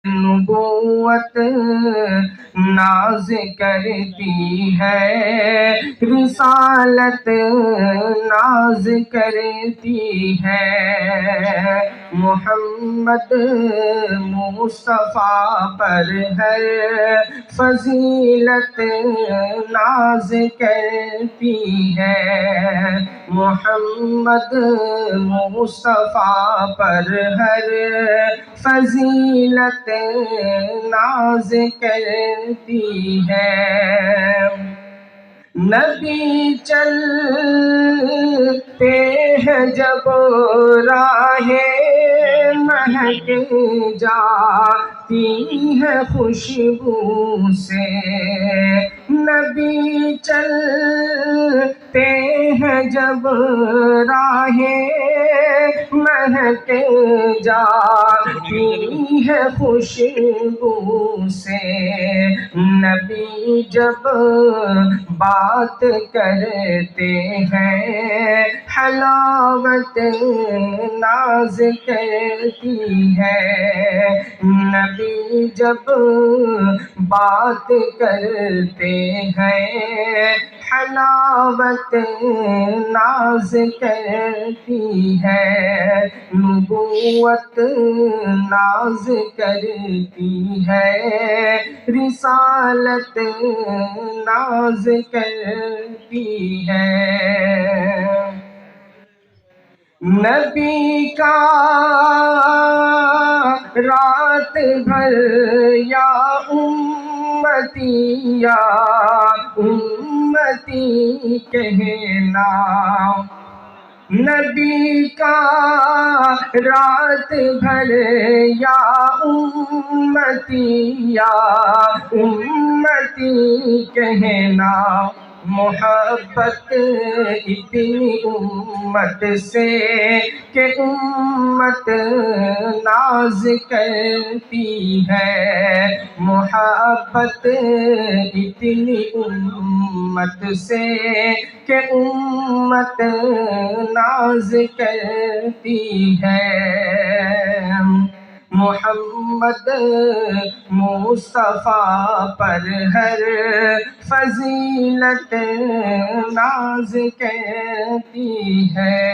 نبوت ناز کرتی ہے، رسالت ناز کرتی ہے، محمد مصطفیٰ پر ہر فضیلت ناز کرتی ہے، محمد مصطفیٰ پر ہر فضیلت ناز کرتی ہے۔ نبی چلتے ہیں جب راہیں مہک جاتی ہے خوشبو سے، نبی چلتے ہیں جب راہیں مہک جاتی ہے خوشبو سے، نبی جب بات کرتے ہیں حلاوت ناز کرتی ہے، نبی جب بات کرتے ہیں حلاوت ناز کرتی ہے، نبوت ناز کرتی ہے، رسالت ناز کرتی ہے۔ نبی کا رات بھر یا امتی یا امتی کہنا، نبی کا رات بھر یا امتی یا امتی کہنا، محبت اتنی امت سے کہ امت ناز کرتی ہے، محبت اتنی امت سے کہ امت ناز کرتی ہے، محمد مصطفیٰ پر ہر فضیلت ناز کرتی ہے۔